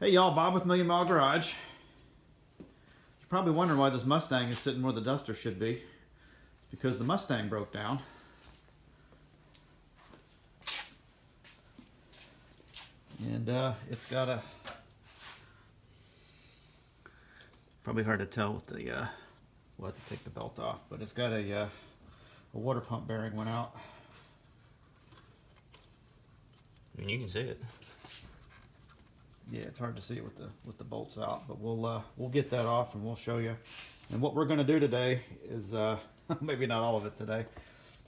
Hey y'all, Bob with Million Mile Garage. You're probably wondering why this Mustang is sitting where the Duster should be. It's because the Mustang broke down. And it's got a... Probably hard to tell with the... we'll have to take the belt off, but it's got a water pump bearing went out. I mean, you can see it. Yeah, it's hard to see it with the bolts out, but we'll get that off and we'll show you. And what we're going to do today is maybe not all of it today.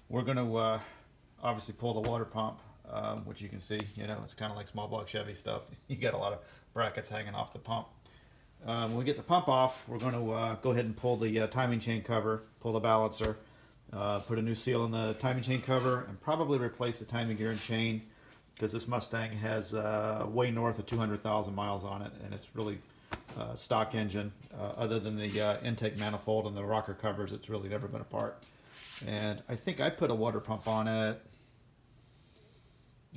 We're going to obviously pull the water pump, which you can see. You know, it's kind of like small block Chevy stuff. You got a lot of brackets hanging off the pump. When we get the pump off, we're going to go ahead and pull the timing chain cover, pull the balancer, put a new seal in the timing chain cover, and probably replace the timing gear and chain, because this Mustang has way north of 200,000 miles on it, and it's really stock engine. Other than the intake manifold and the rocker covers, it's really never been apart. And I think I put a water pump on it.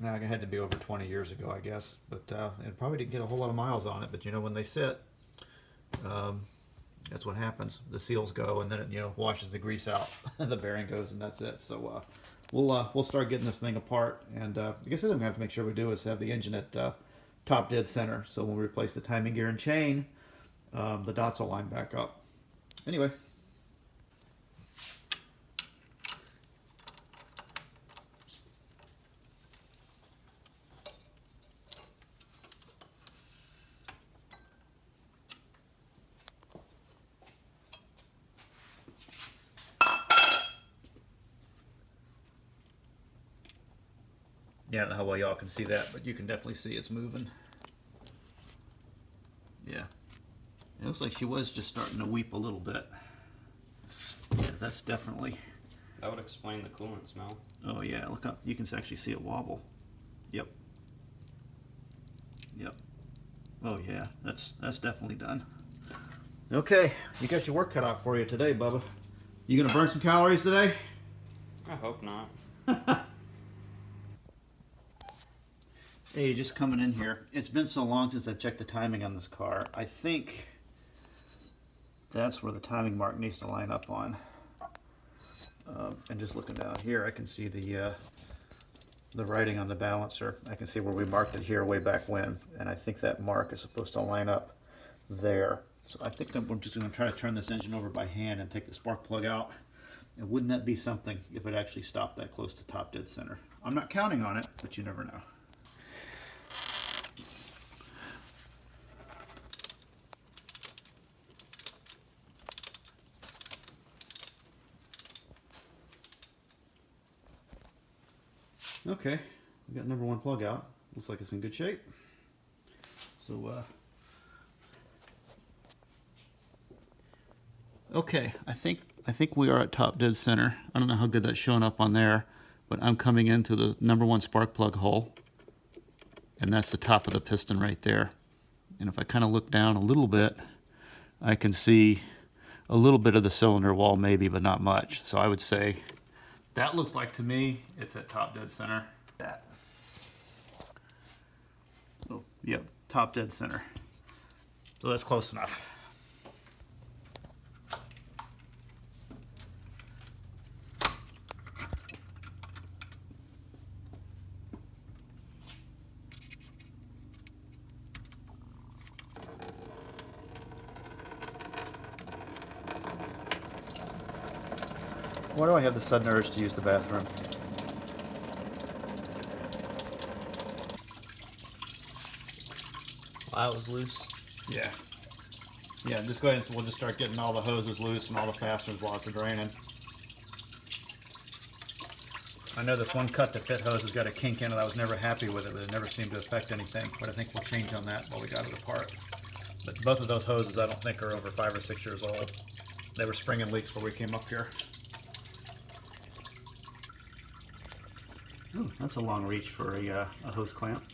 It had to be over 20 years ago, I guess, but it probably didn't get a whole lot of miles on it. But you know, when they sit, that's what happens. The seals go, and then it washes the grease out. The bearing goes, and that's it. So we'll start getting this thing apart. And I guess the other thing we have to make sure we do is have the engine at top dead center. So when we replace the timing gear and chain, the dots will line back up. Anyway. Yeah, I don't know how well y'all can see that, but you can definitely see it's moving. Yeah. It looks like she was just starting to weep a little bit. Yeah, that's definitely... That would explain the coolant smell. Oh yeah, look up. You can actually see it wobble. Yep. Yep. Oh yeah, that's definitely done. Okay, you got your work cut out for you today, Bubba. You gonna burn some calories today? I hope not. Hey, just coming in here. It's been so long since I've checked the timing on this car. I think that's where the timing mark needs to line up on. And just looking down here, I can see the writing on the balancer. I can see where we marked it here way back when, and I think that mark is supposed to line up there. So I think I'm just going to try to turn this engine over by hand and take the spark plug out. And wouldn't that be something if it actually stopped that close to top dead center? I'm not counting on it, but you never know. Okay, we got number one plug out. Looks like it's in good shape. So, okay, I think we are at top dead center. I don't know how good that's showing up on there, but I'm coming into the number one spark plug hole, and that's the top of the piston right there. And if I kind of look down a little bit, I can see a little bit of the cylinder wall maybe, but not much. So I would say that looks like to me it's at top dead center. That. Oh, yep, top dead center. So that's close enough. Why do I have the sudden urge to use the bathroom? Wow, it was loose. Yeah. Yeah, just go ahead and we'll just start getting all the hoses loose and all the fasteners while it's draining. I know this one cut to fit hose has got a kink in it. I was never happy with it, but it never seemed to affect anything. But I think we'll change on that while we got it apart. But both of those hoses I don't think are over 5 or 6 years old. They were springing leaks before we came up here. Ooh, that's a long reach for a hose clamp.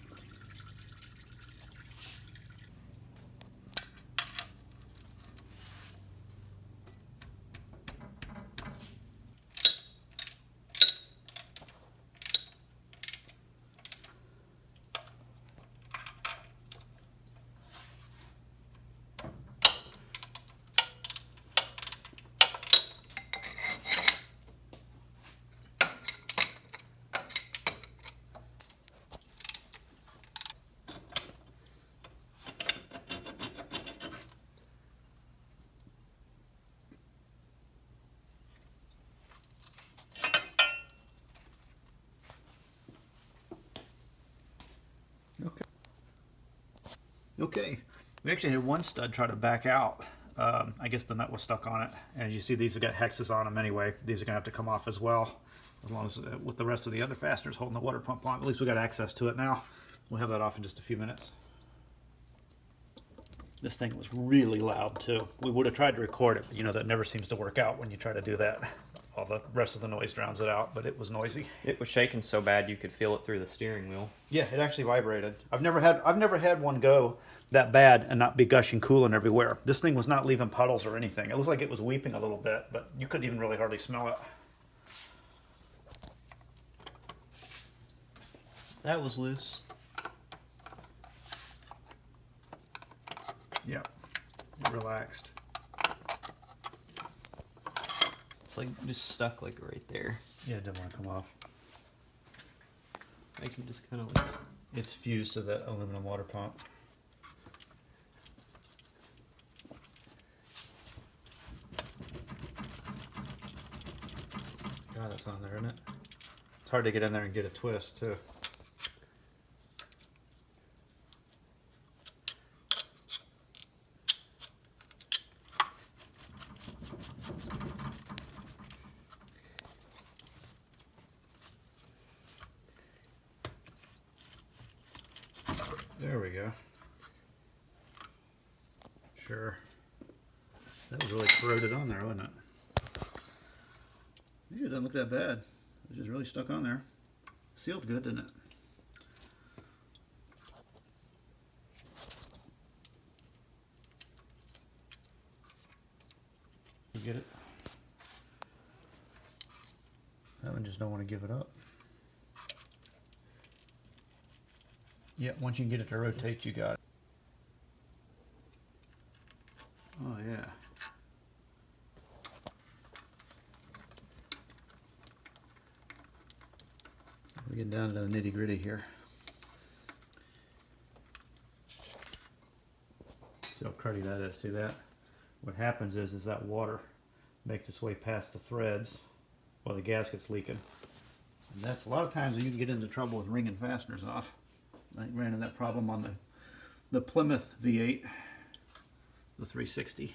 Okay, we actually had one stud try to back out. I guess the nut was stuck on it. And you see these have got hexes on them anyway. These are going to have to come off as well, as long as with the rest of the other fasteners holding the water pump on. At least we got access to it now. We'll have that off in just a few minutes. This thing was really loud too. We would have tried to record it, but you know that never seems to work out when you try to do that. All the rest of the noise drowns it out, but it was noisy. It was shaking so bad you could feel it through the steering wheel. Yeah, it actually vibrated. I've never had one go that bad and not be gushing coolant everywhere. This thing was not leaving puddles or anything. It looked like it was weeping a little bit, but you couldn't even really hardly smell it. That was loose. Yeah, relaxed. It's like just stuck like right there. Yeah, it didn't want to come off. I can just kind of like... It's fused to that aluminum water pump. God, that's on there, isn't it? It's hard to get in there and get a twist, too. There we go. Sure. That was really corroded on there, wasn't it? It doesn't look that bad. It just really stuck on there. Sealed good, didn't it? You get it? That one just don't want to give it up. Yeah, once you can get it to rotate, you got it. Oh yeah. We get down to the nitty gritty here. See how cruddy that is. See that? What happens is that water makes its way past the threads while the gasket's leaking. And that's a lot of times you can get into trouble with wringing fasteners off. I ran into that problem on the Plymouth V8, the 360.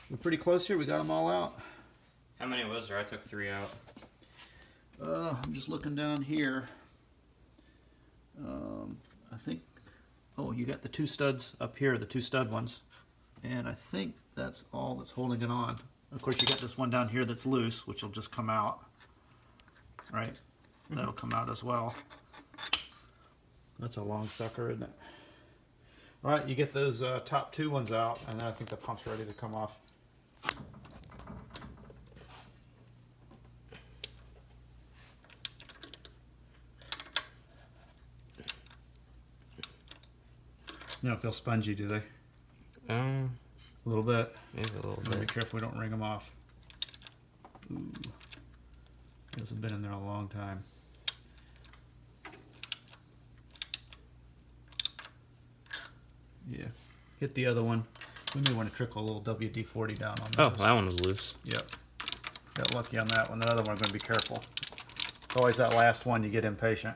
We're pretty close here. We got them all out. How many was there? I took 3 out. I'm just looking down here. I think, oh, you got the 2 studs up here, the 2 stud ones. And I think that's all that's holding it on. Of course, you got this one down here that's loose, which will just come out. Right? That'll come out as well. That's a long sucker, isn't it? All right, you get those top 2 ones out, and then I think the pump's ready to come off. They don't feel spongy, do they? A little bit. Maybe a little Be bit. careful we don't wring them off. Ooh. Those have been in there a long time. Yeah. Hit the other one. We may want to trickle a little WD-40 down on Oh, those. that one was loose. Yep. Got lucky on that one. The other one, I'm going to be careful. It's always that last one you get impatient.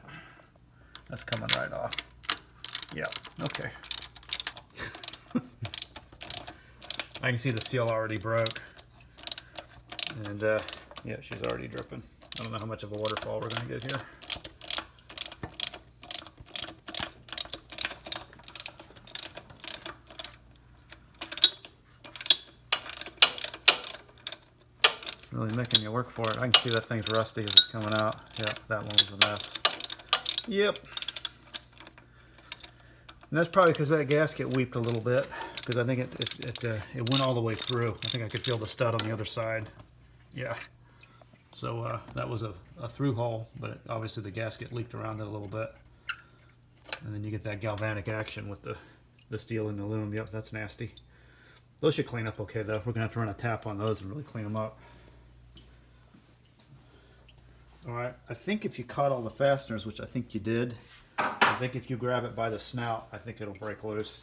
That's coming right off. Yep. Okay. I can see the seal already broke. And, yeah, she's already dripping. I don't know how much of a waterfall we're going to get here. Really making you work for it. I can see that thing's rusty as it's coming out. Yep, that one was a mess. Yep. And that's probably because that gasket weeped a little bit, because I think it went all the way through. I think I could feel the stud on the other side. Yeah. So that was a through hole, but obviously the gasket leaked around it a little bit. And then you get that galvanic action with the steel and the aluminum. Yep, that's nasty. Those should clean up okay though. We're gonna have to run a tap on those and really clean them up. All right, I think if you caught all the fasteners, which I think you did, I think if you grab it by the snout, I think it'll break loose.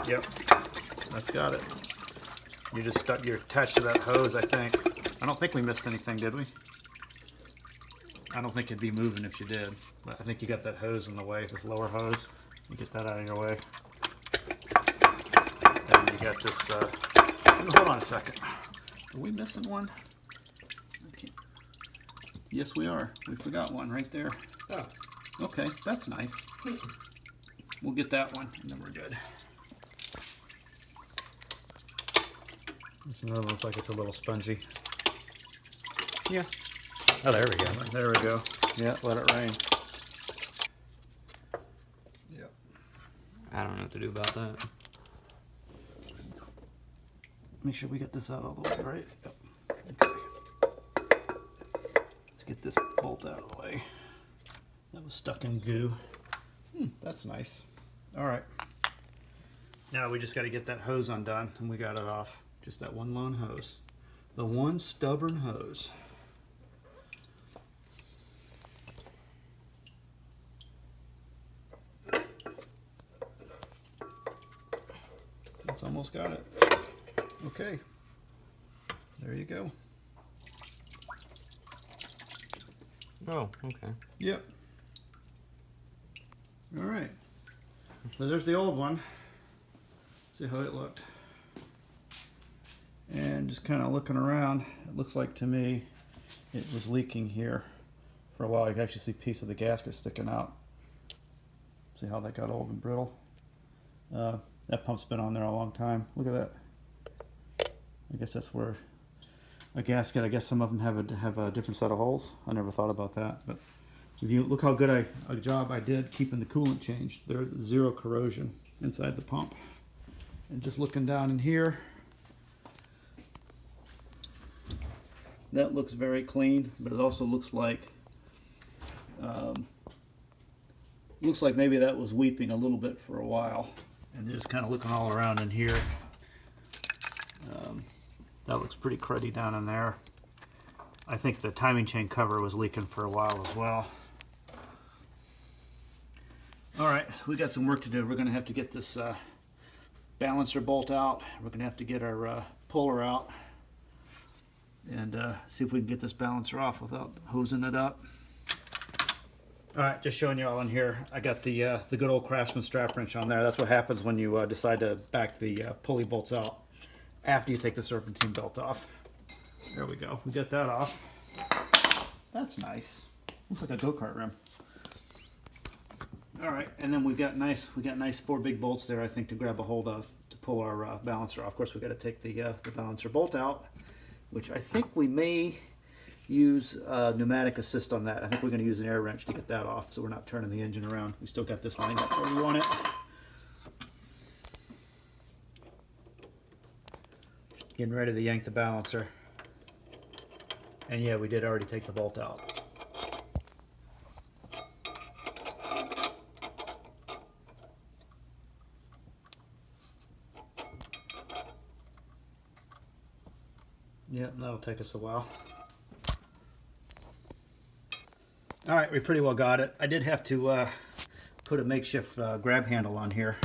Yep, that's got it. You're attached to that hose, I think. I don't think we missed anything, did we? I don't think it'd be moving if you did. But I think you got that hose in the way, this lower hose. You get that out of your way. And you got this, hold on a second. Are we missing one? Okay. Yes, we are. We forgot one right there. Oh. Okay, that's nice. We'll get that one, and then we're good. This another one looks like it's a little spongy. Yeah. Oh, there we go. There we go. Yeah, let it rain. Yep. I don't know what to do about that. Make sure we get this out all the way, right? Yep. Okay. Let's get this bolt out of the way. That was stuck in goo. That's nice. All right. Now we just got to get that hose undone, and we got it off. Just that one lone hose. The one stubborn hose. That's almost got it. Okay. There you go. Oh, okay. Yep. All right. So there's the old one. See how it looked. And just kind of looking around, it looks like to me it was leaking here for a while. You can actually see a piece of the gasket sticking out. See how that got old and brittle? That pump's been on there a long time. Look at that. I guess that's where a gasket, I guess some of them have a different set of holes. I never thought about that. But if you look how good a job I did keeping the coolant changed. There's zero corrosion inside the pump. And just looking down in here, that looks very clean, but it also looks like maybe that was weeping a little bit for a while. And just kind of looking all around in here, that looks pretty cruddy down in there. I think the timing chain cover was leaking for a while as well. All right, we got some work to do. We're going to have to get this balancer bolt out. We're going to have to get our puller out and see if we can get this balancer off without hosing it up. All right, just showing you all in here. I got the good old Craftsman strap wrench on there. That's what happens when you decide to back the pulley bolts out after you take the serpentine belt off. There we go. We got that off. That's nice. Looks like a go-kart rim. All right, and then we got nice 4 big bolts there, I think, to grab a hold of to pull our balancer off. Of course, we got to take the balancer bolt out, which I think we may use pneumatic assist on that. I think we're going to use an air wrench to get that off so we're not turning the engine around. We still got this lined up where we want it. Getting ready to yank the balancer. And yeah, we did already take the bolt out. Yeah, that'll take us a while. All right, we pretty well got it. I did have to put a makeshift grab handle on here.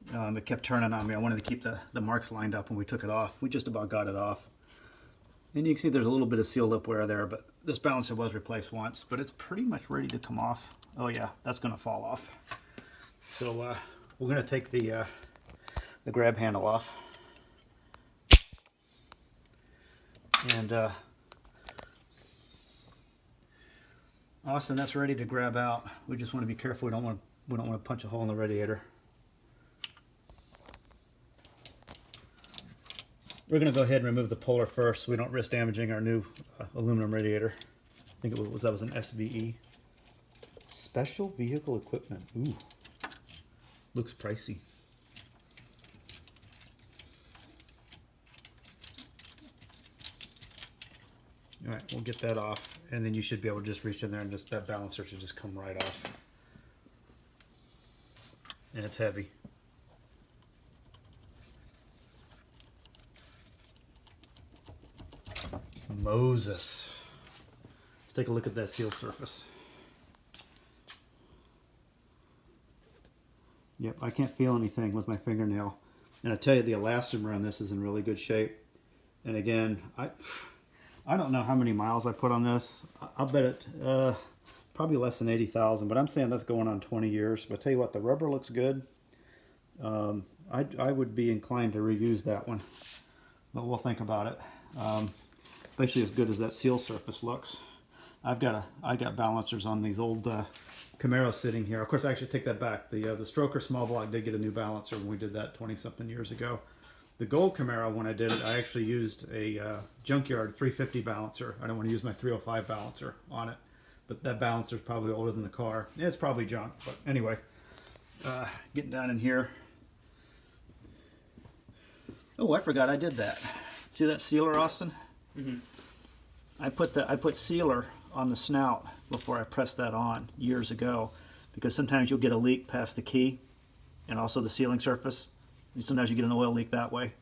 It kept turning on me. I wanted to keep the marks lined up when we took it off. We just about got it off. And you can see there's a little bit of seal lip wear there, but this balancer was replaced once, but it's pretty much ready to come off. Oh yeah, that's gonna fall off. So we're gonna take the grab handle off. And Austin, that's ready to grab out. We just want to be careful. We don't want to punch a hole in the radiator. We're going to go ahead and remove the puller first so we don't risk damaging our new aluminum radiator. I think that was an SVE. Special vehicle equipment. Ooh, looks pricey. All right, we'll get that off, and then you should be able to just reach in there and just that balancer should just come right off. And it's heavy. Moses. Let's take a look at that seal surface. Yep, I can't feel anything with my fingernail. And I tell you, the elastomer on this is in really good shape. And again, I don't know how many miles I put on this. I'll bet it probably less than 80,000, but I'm saying that's going on 20 years. But I tell you what, the rubber looks good. I would be inclined to reuse that one, but we'll think about it. Basically as good as that seal surface looks. I got balancers on these old Camaros sitting here. Of course, I actually take that back. The Stroker small block did get a new balancer when we did that 20-something years ago. The gold Camaro, when I did it, I actually used a junkyard 350 balancer. I don't want to use my 305 balancer on it, but that balancer is probably older than the car. Yeah, it's probably junk, but anyway, getting down in here. Oh, I forgot I did that. See that sealer, Austin? Mm-hmm. I put sealer on the snout before I pressed that on years ago, because sometimes you'll get a leak past the key and also the sealing surface. And sometimes you get an oil leak that way.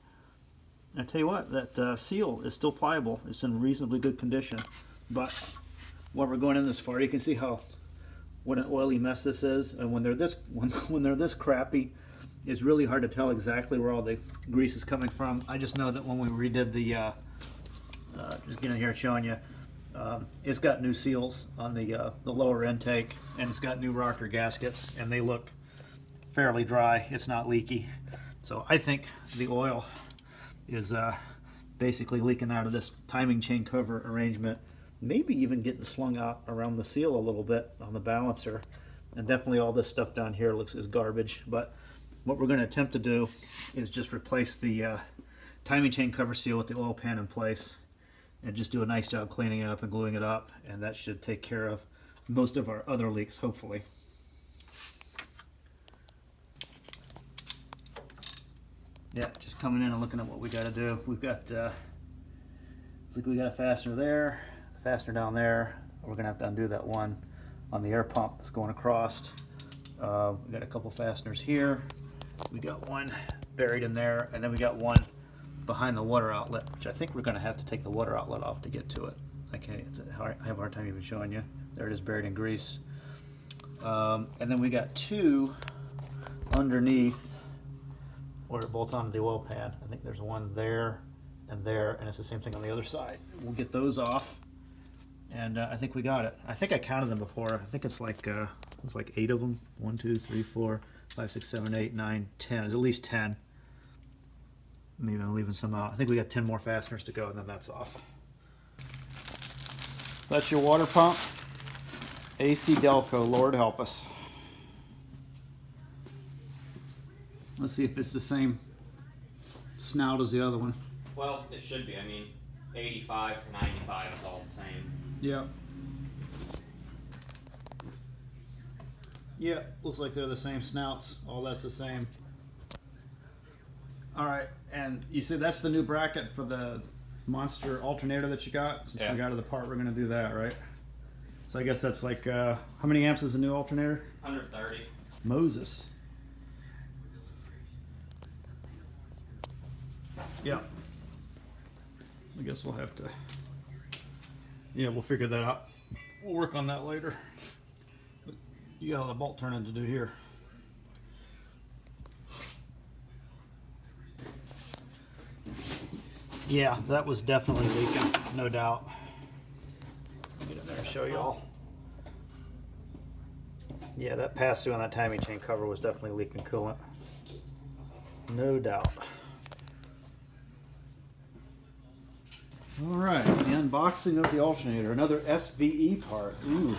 And I tell you what, that seal is still pliable. It's in reasonably good condition. But while we're going in this far, you can see what an oily mess this is. And when they're this crappy, it's really hard to tell exactly where all the grease is coming from. I just know that when we redid the just getting here and showing you, it's got new seals on the lower intake, and it's got new rocker gaskets, and they look fairly dry. It's not leaky. So I think the oil is basically leaking out of this timing chain cover arrangement, maybe even getting slung out around the seal a little bit on the balancer. And definitely all this stuff down here is garbage. But what we're going to attempt to do is just replace the timing chain cover seal with the oil pan in place, and just do a nice job cleaning it up and gluing it up, and that should take care of most of our other leaks, hopefully. Yeah, just coming in and looking at what we got to do. We've got, looks like we got a fastener there, a fastener down there. We're gonna have to undo that one on the air pump that's going across. We got a couple fasteners here. We got one buried in there, and then we got one behind the water outlet, which I think we're gonna have to take the water outlet off to get to it. I have a hard time even showing you. There it is, buried in grease. And then we got two underneath where it bolts onto the oil pan. I think there's one there, and it's the same thing on the other side. We'll get those off, and I think we got it. I think I counted them before. I think it's like 8 of them. 1, 2, 3, 4, 5, 6, 7, 8, 9, 10. There's at least 10. Maybe I'm leaving some out. I think we got 10 more fasteners to go, and then that's off. That's your water pump. AC Delco, Lord help us. Let's see if it's the same snout as the other one. Well, it should be. I mean, 85 to 95 is all the same. Yeah. Yeah, looks like they're the same snouts. All that's the same. All right, and you see that's the new bracket for the monster alternator that you got. Since we got to the part, we're going to do that, right? So I guess that's like, how many amps is the new alternator? 130. Moses. Yeah. I guess we'll have to, yeah, we'll figure that out. We'll work on that later. But you got all the bolt turning to do here. Yeah, that was definitely leaking, no doubt. Get in there and show y'all. Yeah, that pass-through on that timing chain cover was definitely leaking coolant. No doubt. All right, the unboxing of the alternator. Another SVE part. Ooh.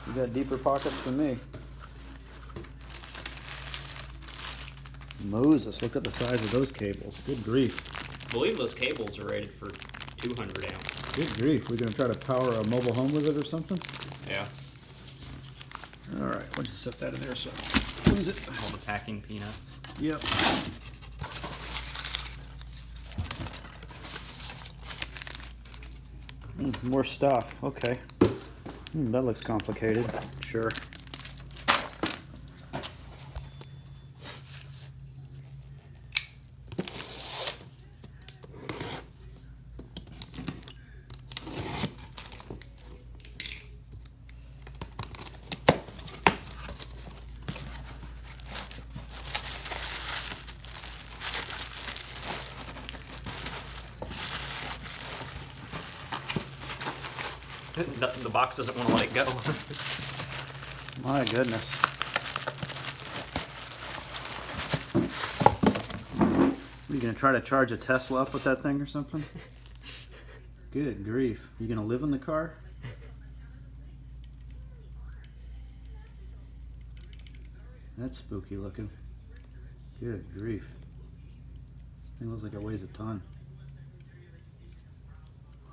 You got deeper pockets than me. Moses, look at the size of those cables. Good grief. I believe those cables are rated for 200 amps. Good grief. We're going to try to power a mobile home with it or something? Yeah. All right, why don't you set that in there so lose it. All the packing peanuts. Yep. More stuff. Okay. That looks complicated. Sure. The box doesn't want to let it go. My goodness. Are you gonna try to charge a Tesla up with that thing or something? Good grief. You gonna live in the car? That's spooky looking. Good grief. It looks like it weighs a ton.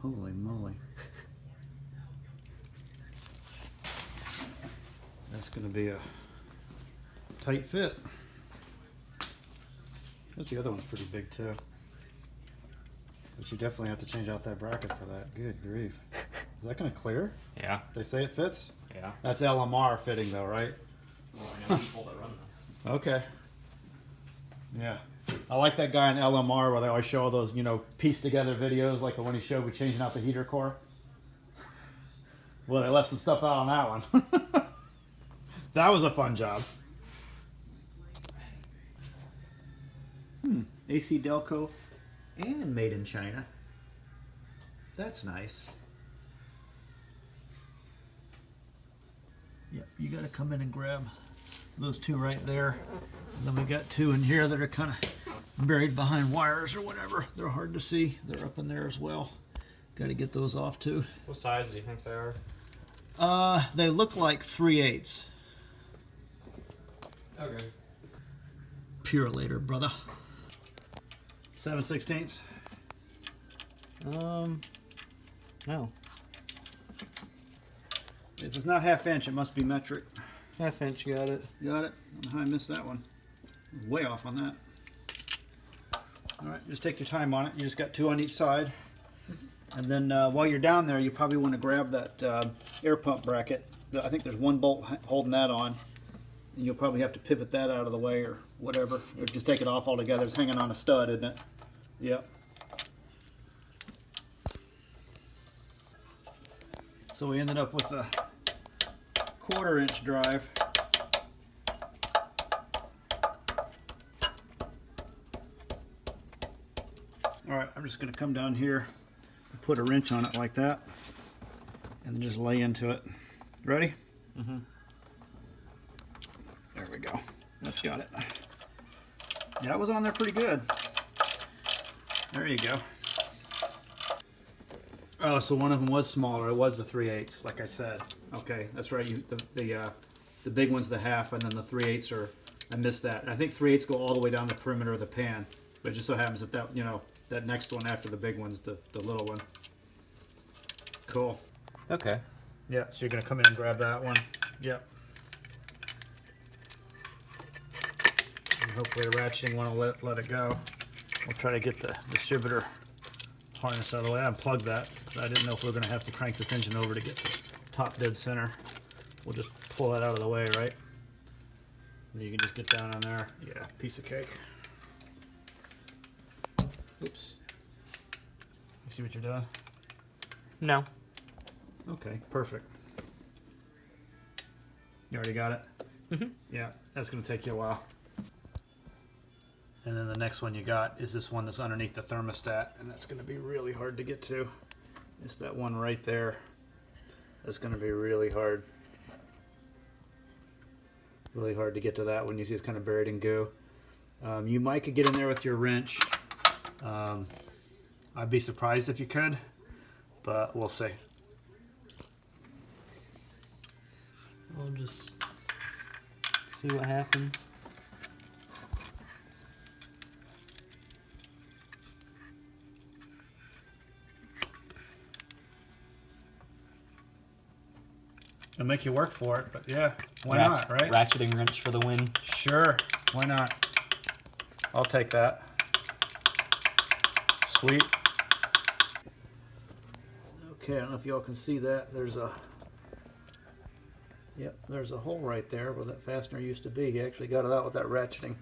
Holy moly. That's gonna be a tight fit. This the other one's pretty big too. But you definitely have to change out that bracket for that. Good grief. Is that gonna clear? Yeah. They say it fits? Yeah. That's LMR fitting though, right? Well, I know people that run this. Okay. Yeah. I like that guy in LMR where they always show all those, you know, pieced together videos, like when he showed me changing out the heater core. Well, they left some stuff out on that one. That was a fun job. AC Delco and made in China. That's nice. Yep, you got to come in and grab those two right there. And then we got two in here that are kind of buried behind wires or whatever. They're hard to see. They're up in there as well. Got to get those off too. What size do you think they are? They look like 3/8. Okay. Pure later, brother. 7/16. No. If it's not half inch, it must be metric. Half inch, got it. Got it. I don't know how I missed that one. Way off on that. All right, just take your time on it. You just got two on each side. And then while you're down there, you probably want to grab that air pump bracket. I think there's one bolt holding that on. And you'll probably have to pivot that out of the way or whatever. Or just take it off altogether. It's hanging on a stud, isn't it? Yep. So we ended up with a 1/4 inch drive. Alright, I'm just going to come down here and put a wrench on it like that and then just lay into it. Ready? Mm-hmm. There we go. That's got it. Yeah, it was on there pretty good. There you go. Oh, so one of them was smaller. It was the 3/8, like I said. Okay, that's right. The big one's the half, and then the 3/8 are. I missed that. And I think 3/8 go all the way down the perimeter of the pan, but it just so happens that that next one after the big one's the little one. Cool. Okay. Yeah. So you're gonna come in and grab that one. Yep. And hopefully the ratcheting one will let it go. We'll try to get the distributor harness out of the way. I unplugged that because I didn't know if we were going to have to crank this engine over to get the top dead center. We'll just pull that out of the way, right? And you can just get down on there. Yeah, piece of cake. Oops. You see what you're doing? No. Okay, perfect. You already got it? Mm-hmm. Yeah, that's going to take you a while. And then the next one you got is this one that's underneath the thermostat, and that's going to be really hard to get to. It's that one right there. That's going to be really hard. Really hard to get to that one. You see it's kind of buried in goo. You might could get in there with your wrench. I'd be surprised if you could, but we'll see. We'll just see what happens. It'll make you work for it, but yeah, why not, right? Ratcheting wrench for the win. Sure, why not? I'll take that. Sweet. Okay, I don't know if y'all can see that. There's a hole right there where that fastener used to be. He actually got it out with that ratcheting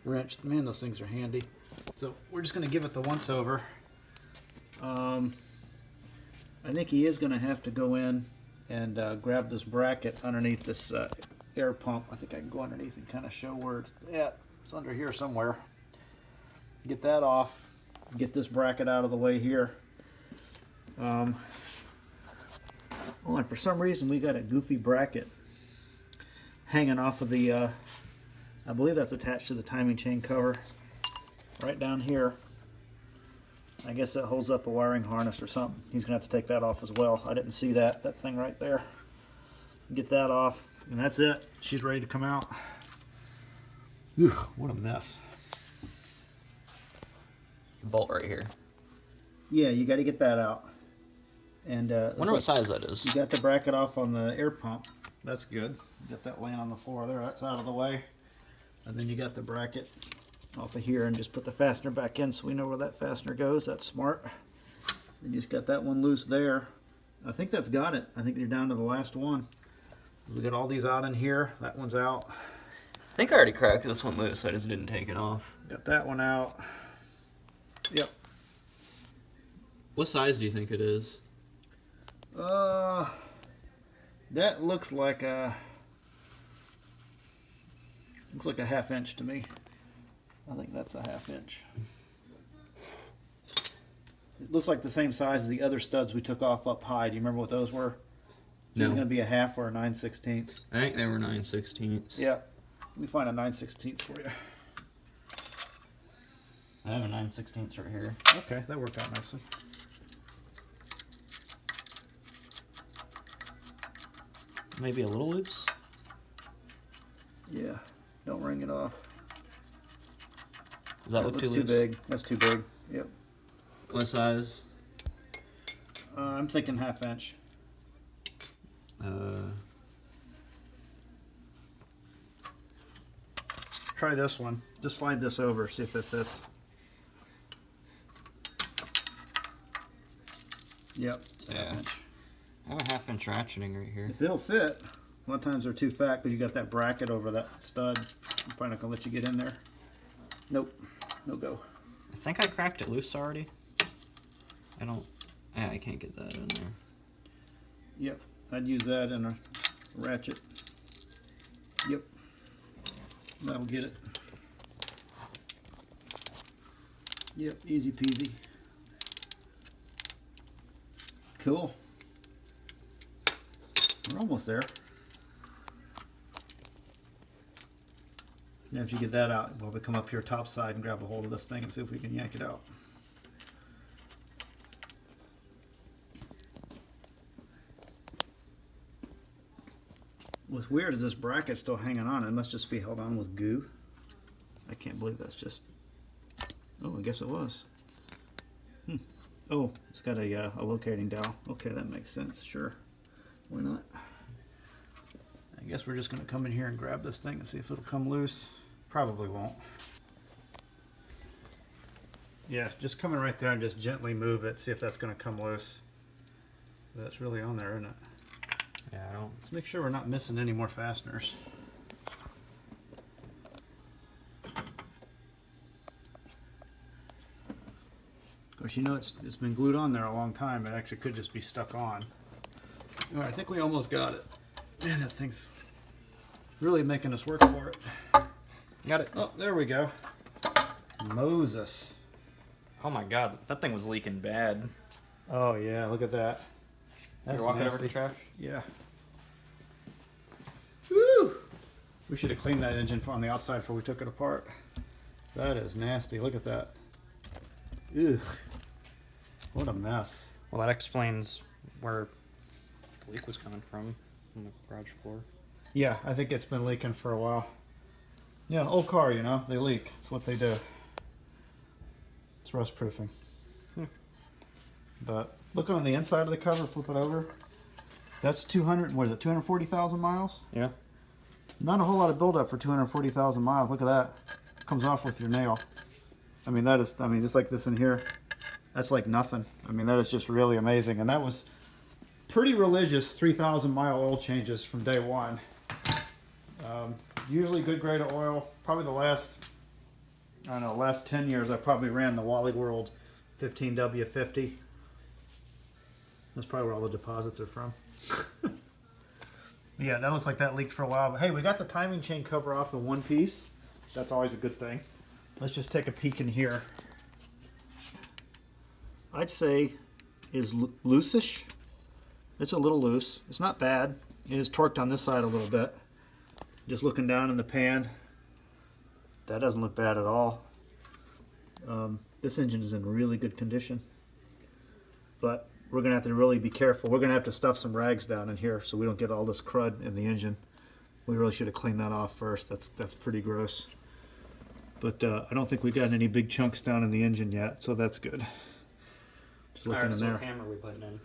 wrench. Man, those things are handy. So we're just going to give it the once over. I think he is going to have to go in and grab this bracket underneath this air pump. I think I can go underneath and kind of show where it's at. It's under here somewhere. Get that off. Get this bracket out of the way here. Oh, and for some reason we got a goofy bracket hanging off of the, I believe that's attached to the timing chain cover right down here. I guess that holds up a wiring harness or something. He's gonna have to take that off as well. I didn't see that thing right there. Get that off, and that's it. She's ready to come out. Ooh, what a mess. Bolt right here. Yeah, you got to get that out. And Wonder what size that is. you got the bracket off on the air pump. That's good. Get that laying on the floor there. That's out of the way. And then you got the bracket off of here, and just put the fastener back in so we know where that fastener goes. That's smart. And you just got that one loose there. I think that's got it. I think you're down to the last one. We got all these out in here. That one's out. I think I already cracked this one loose. I just didn't take it off. Got that one out. Yep. What size do you think it is? That looks like a ½ inch to me. I think that's a ½ inch. It looks like the same size as the other studs we took off up high. Do you remember what those were? Is it No. going to be a half or a 9/16? I think they were 9/16. Yeah. Let me find a 9/16 for you. I have a 9/16 right here. Okay, that worked out nicely. Maybe a little loose. Yeah. Don't wring it off. Does that look looks too too loose? big. That's too big. Yep. What size? I'm thinking ½ inch. Try this one. Just slide this over, see if it fits. Yep. It's a Yeah. ½ inch. I have a ½ inch ratcheting right here. If it'll fit, a lot of times they're too fat because you got that bracket over that stud. I'm probably not gonna let you get in there. Nope. No go. I think I cracked it loose already. I don't. Yeah, I can't get that in there. Yep. I'd use that in a ratchet. Yep. That'll get it. Yep. Easy peasy. Cool. We're almost there. Now if you get that out, we'll come up here top side and grab a hold of this thing and see if we can yank it out. What's weird is this bracket's still hanging on. It must just be held on with goo. I can't believe that's just... Oh, I guess it was. Oh, it's got a locating dowel. Okay, that makes sense. Sure. Why not? I guess we're just going to come in here and grab this thing and see if it'll come loose. Probably won't. Yeah, just come in right there and just gently move it. See if that's going to come loose. That's really on there, isn't it? Yeah, I don't. Let's make sure we're not missing any more fasteners. Of course, you know it's been glued on there a long time. It actually could just be stuck on. All right, I think we almost got it. Man, that thing's really making us work for it. Got it. Oh, there we go. Moses. Oh my god, that thing was leaking bad. Oh yeah, look at that. That's You're walking over to nasty. the trash? Yeah. Woo! We should have cleaned that engine on the outside before we took it apart. That is nasty. Look at that. Ugh. What a mess. Well, that explains where the leak was coming from on the garage floor. Yeah, I think it's been leaking for a while. Yeah, old car, you know, they leak. It's what they do. It's rust proofing. But look on the inside of the cover, flip it over. That's 240,000 miles? Yeah. Not a whole lot of buildup for 240,000 miles. Look at that. Comes off with your nail. I mean, that is, just like this in here, that's like nothing. I mean, that is just really amazing. And that was pretty religious 3,000 mile oil changes from day one. Usually good grade of oil. Probably the last 10 years I probably ran the Wally World 15W50. That's probably where all the deposits are from. Yeah, that looks like that leaked for a while. But hey, we got the timing chain cover off in one piece. That's always a good thing. Let's just take a peek in here. I'd say is loosish. It's a little loose. It's not bad. It is torqued on this side a little bit. Just looking down in the pan, that doesn't look bad at all. This engine is in really good condition, but we're gonna have to really be careful. We're gonna have to stuff some rags down in here so we don't get all this crud in the engine. We really should have cleaned that off first. That's pretty gross. But I don't think we got any big chunks down in the engine yet, so that's good. Just looking Alright, in so there. what camera are we putting in?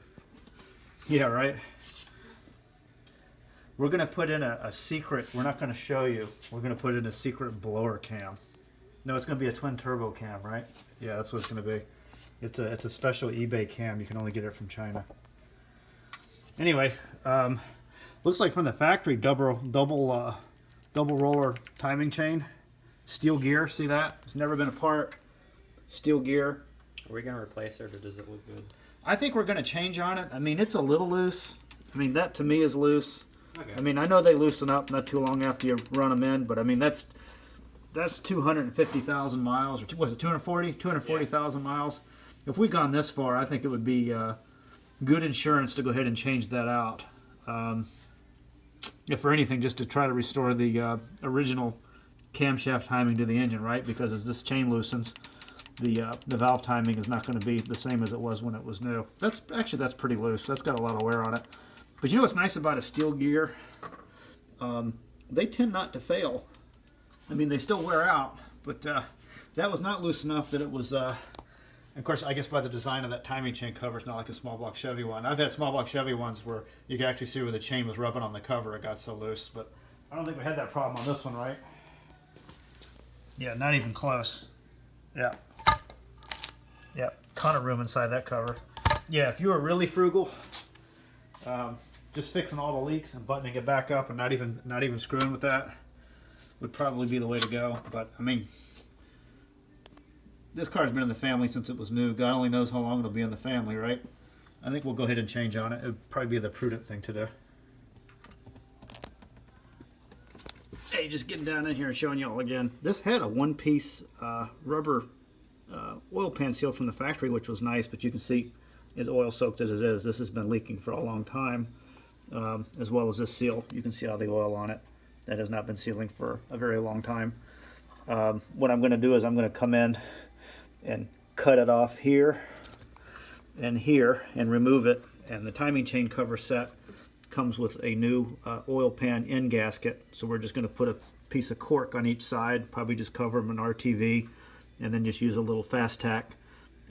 Yeah, right. We're gonna put in a secret. We're not gonna show you. We're gonna put in a secret blower cam. No, it's gonna be a twin turbo cam, right? Yeah, that's what it's gonna be. It's a special eBay cam. You can only get it from China. Anyway, looks like from the factory, double roller timing chain, steel gear. See that? It's never been apart. Steel gear. Are we gonna replace it or does it look good? I think we're gonna change on it. I mean, it's a little loose. I mean, that to me is loose. Okay. I mean, I know they loosen up not too long after you run them in, but I mean, that's 250,000 miles, or was it 240? 240,000 miles. If we've gone this far, I think it would be good insurance to go ahead and change that out. If for anything, just to try to restore the original camshaft timing to the engine, right? Because as this chain loosens, the valve timing is not going to be the same as it was when it was new. That's pretty loose. That's got a lot of wear on it. But you know what's nice about a steel gear? They tend not to fail. I mean, they still wear out, but that was not loose enough that it was. Of course, I guess by the design of that timing chain cover, it's not like a small block Chevy one. I've had small block Chevy ones where you can actually see where the chain was rubbing on the cover. It got so loose, but I don't think we had that problem on this one, right? Yeah, not even close. Yeah. Yeah, ton of room inside that cover. Yeah, if you were really frugal, just fixing all the leaks and buttoning it back up and not even screwing with that would probably be the way to go. But I mean, this car's been in the family since it was new. God only knows how long it'll be in the family, right? I think we'll go ahead and change on it. It would probably be the prudent thing to do. Hey, just getting down in here and showing you all again. This had a one-piece rubber oil pan seal from the factory, which was nice, but you can see as oil soaked as it is, this has been leaking for a long time, as well as this seal. You can see all the oil on it. That has not been sealing for a very long time. What I'm going to do is I'm going to come in and cut it off here and remove it. And the timing chain cover set comes with a new oil pan end gasket. So we're just going to put a piece of cork on each side, probably just cover them in RTV, and then just use a little fast tack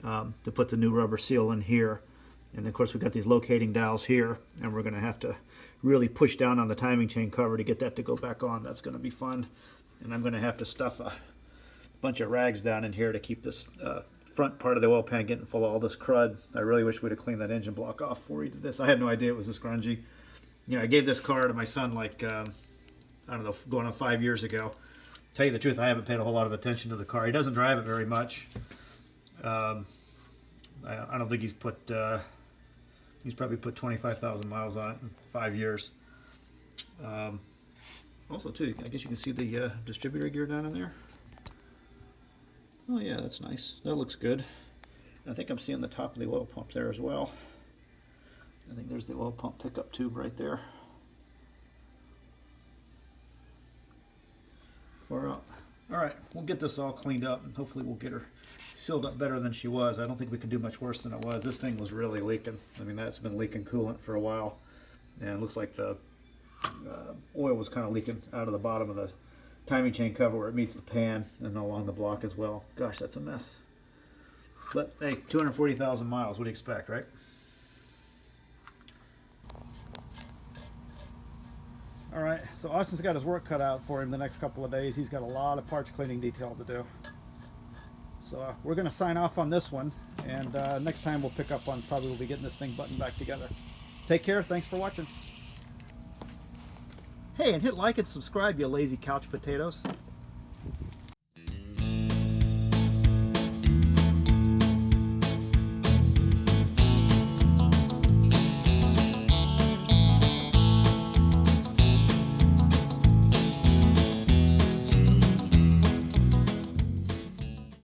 to put the new rubber seal in here. And then of course we've got these locating dowels here, and we're going to have to really push down on the timing chain cover to get that to go back on. That's going to be fun. And I'm going to have to stuff a bunch of rags down in here to keep this front part of the oil pan getting full of all this crud. I really wish we'd have cleaned that engine block off before we did this. I had no idea it was this grungy. You know, I gave this car to my son like, I don't know, going on 5 years ago. Tell you the truth, I haven't paid a whole lot of attention to the car. He doesn't drive it very much. I don't think he's probably put 25,000 miles on it in 5 years. Also, too, I guess you can see the distributor gear down in there. Oh, yeah, that's nice. That looks good. I think I'm seeing the top of the oil pump there as well. I think there's the oil pump pickup tube right there. Far up. All right, we'll get this all cleaned up, and hopefully we'll get her sealed up better than she was. I don't think we can do much worse than it was. This thing was really leaking. I mean, that's been leaking coolant for a while, and it looks like the oil was kind of leaking out of the bottom of the timing chain cover where it meets the pan and along the block as well. Gosh, that's a mess. But hey, 240,000 miles. What do you expect, right? All right, so Austin's got his work cut out for him the next couple of days. He's got a lot of parts cleaning detail to do. So we're going to sign off on this one, and next time we'll pick up on probably we'll be getting this thing buttoned back together. Take care. Thanks for watching. Hey, and hit like and subscribe, you lazy couch potatoes.